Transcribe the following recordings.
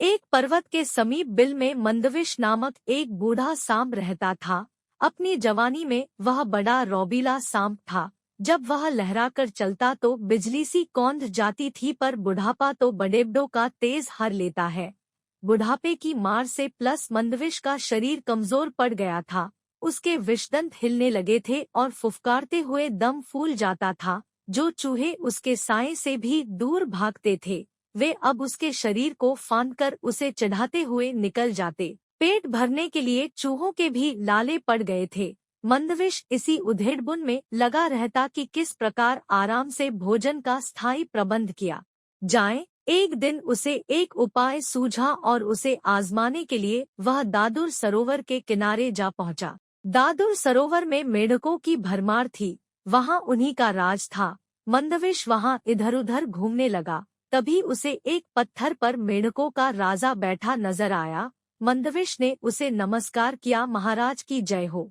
एक पर्वत के समीप बिल में मंदविश नामक एक बूढ़ा सांप रहता था। अपनी जवानी में वह बड़ा रौबीला सांप था। जब वह लहराकर चलता तो बिजली सी कौंध जाती थी, पर बुढ़ापा तो बड़ेबड़ों का तेज हर लेता है। बुढ़ापे की मार से प्लस मंदविश का शरीर कमजोर पड़ गया था। उसके विषदंत हिलने लगे थे और फुफकारते हुए दम फूल जाता था। जो चूहे उसके साए से भी दूर भागते थे, वे अब उसके शरीर को फांदकर उसे चढ़ाते हुए निकल जाते। पेट भरने के लिए चूहों के भी लाले पड़ गए थे। मंदविश इसी उधेड़बुन में लगा रहता कि किस प्रकार आराम से भोजन का स्थायी प्रबंध किया जाए। एक दिन उसे एक उपाय सूझा और उसे आजमाने के लिए वह दादुर सरोवर के किनारे जा पहुंचा। दादुर सरोवर में मेढकों की भरमार थी, वहां उन्हीं का राज था। मंदविश वहां इधर उधर घूमने लगा। तभी उसे एक पत्थर पर मेढकों का राजा बैठा नजर आया। मंदविश ने उसे नमस्कार किया। महाराज की जय हो।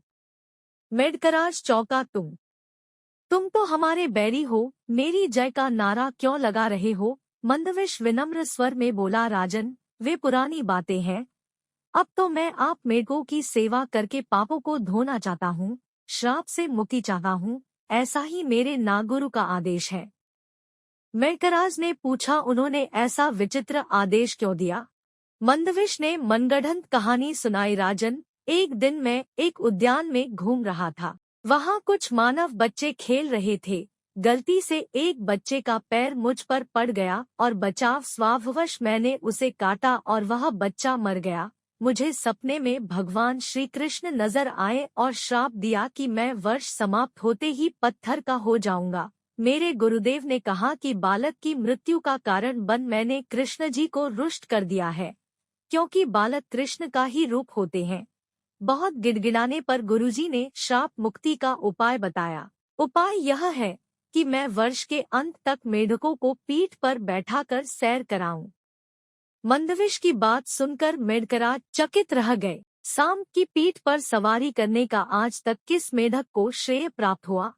मेढकराज चौंका। तुम तो हमारे बैरी हो, मेरी जय का नारा क्यों लगा रहे हो? मंदविश विनम्र स्वर में बोला, राजन, वे पुरानी बातें हैं। अब तो मैं आप मेढकों की सेवा करके पापों को धोना चाहता हूँ, श्राप से मुक्ति चाहता हूँ। ऐसा ही मेरे नागुरु का आदेश है। मेढकराज ने पूछा, उन्होंने ऐसा विचित्र आदेश क्यों दिया? मंदविश ने मनगढ़ंत कहानी सुनाई। राजन, एक दिन मैं एक उद्यान में घूम रहा था। वहाँ कुछ मानव बच्चे खेल रहे थे। गलती से एक बच्चे का पैर मुझ पर पड़ गया और बचाव स्वभाववश मैंने उसे काटा और वह बच्चा मर गया। मुझे सपने में भगवान श्री कृष्ण नजर आए और श्राप दिया कि मैं वर्ष समाप्त होते ही पत्थर का हो जाऊंगा। मेरे गुरुदेव ने कहा कि बालक की मृत्यु का कारण बन मैंने कृष्ण जी को रुष्ट कर दिया है, क्योंकि बालक कृष्ण का ही रूप होते हैं। बहुत गिड़गिड़ाने पर गुरुजी ने श्राप मुक्ति का उपाय बताया। उपाय यह है कि मैं वर्ष के अंत तक मेढकों को पीठ पर बैठाकर सैर कराऊं। मंदविश की बात सुनकर मेढकराज चकित रह गए। सांप की पीठ पर सवारी करने का आज तक किस मेढक को श्रेय प्राप्त हुआ?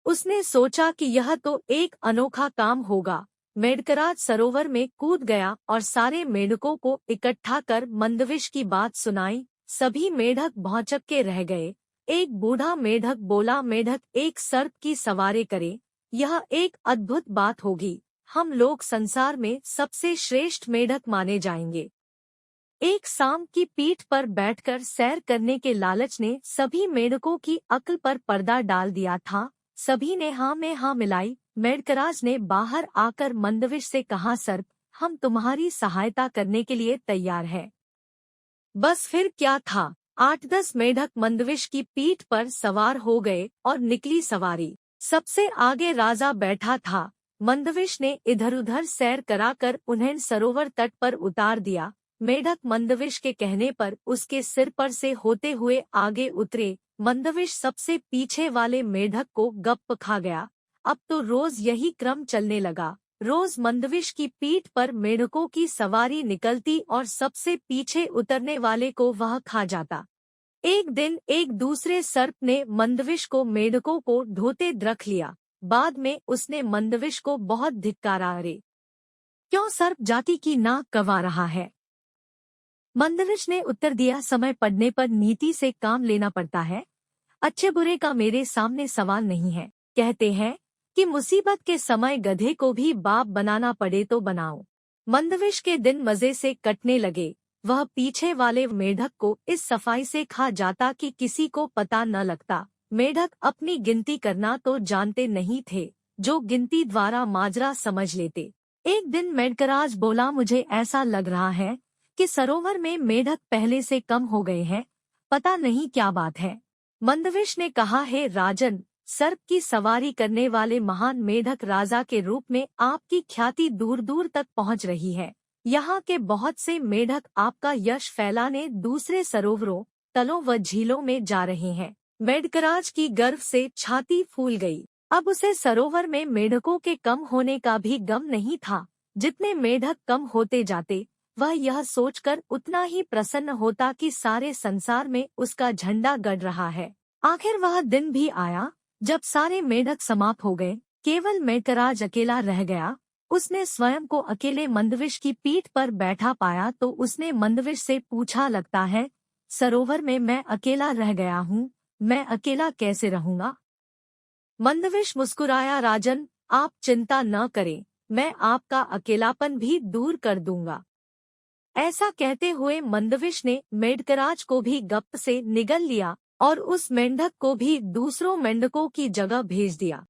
उसने सोचा कि यह तो एक अनोखा काम होगा। मेढकराज सरोवर में कूद गया और सारे मेढकों को इकट्ठा कर मंदविश की बात सुनाई। सभी मेढक भौंचक्के रह गए। एक बूढ़ा मेढक बोला, मेढक एक सर्प की सवारी करे, यह एक अद्भुत बात होगी। हम लोग संसार में सबसे श्रेष्ठ मेढक माने जाएंगे। एक सांप की पीठ पर बैठकर सैर करने के लालच ने सभी मेढकों की अक्ल पर पर्दा डाल दिया था। सभी ने हाँ में हाँ मिलाई। मेढकराज ने बाहर आकर मंदविश से कहा, सर्प, हम तुम्हारी सहायता करने के लिए तैयार हैं। बस फिर क्या था, 8-10 मेढक मंदविश की पीठ पर सवार हो गए और निकली सवारी। सबसे आगे राजा बैठा था। मंदविश ने इधर उधर सैर कराकर उन्हें सरोवर तट पर उतार दिया। मेढक मंदविश के कहने पर उसके सिर पर से होते हुए आगे उतरे। मंदविश सबसे पीछे वाले मेढक को गप्प खा गया। अब तो रोज यही क्रम चलने लगा। रोज मंदविश की पीठ पर मेढकों की सवारी निकलती और सबसे पीछे उतरने वाले को वह खा जाता। एक दिन एक दूसरे सर्प ने मंदविश को मेढकों को ढोते रख लिया। बाद में उसने मंदविश को बहुत धिक्कारा, अरे क्यों सर्प जाति की नाक कवा रहा है? मंदविश ने उत्तर दिया, समय पड़ने पर नीति से काम लेना पड़ता है। अच्छे बुरे का मेरे सामने सवाल नहीं है। कहते हैं कि मुसीबत के समय गधे को भी बाप बनाना पड़े तो बनाओ। मंदविश के दिन मजे से कटने लगे। वह पीछे वाले मेढक को इस सफाई से खा जाता कि किसी को पता न लगता। मेढक अपनी गिनती करना तो जानते नहीं थे, जो गिनती द्वारा माजरा समझ लेते। एक दिन मेढकराज बोला, मुझे ऐसा लग रहा है कि सरोवर में मेढक पहले से कम हो गए हैं, पता नहीं क्या बात है। मंदविश ने कहा, हे राजन, सर्प की सवारी करने वाले महान मेढक राजा के रूप में आपकी ख्याति दूर दूर तक पहुंच रही है। यहाँ के बहुत से मेढक आपका यश फैलाने दूसरे सरोवरों, तलों व झीलों में जा रहे हैं। मेढकराज की गर्व से छाती फूल गई। अब उसे सरोवर में मेढकों के कम होने का भी गम नहीं था। जितने मेढक कम होते जाते, वह यह सोचकर उतना ही प्रसन्न होता कि सारे संसार में उसका झंडा गड़ रहा है। आखिर वह दिन भी आया जब सारे मेढक समाप्त हो गए। केवल मेढकराज अकेला रह गया। उसने स्वयं को अकेले मंदविश की पीठ पर बैठा पाया तो उसने मंदविश से पूछा, लगता है सरोवर में मैं अकेला रह गया हूँ, मैं अकेला कैसे रहूंगा? मंदविश मुस्कुराया, राजन आप चिंता न करें, मैं आपका अकेलापन भी दूर कर दूंगा। ऐसा कहते हुए मंदविश ने मेंढकराज को भी गप से निगल लिया और उस मेंढक को भी दूसरों मेंढकों की जगह भेज दिया।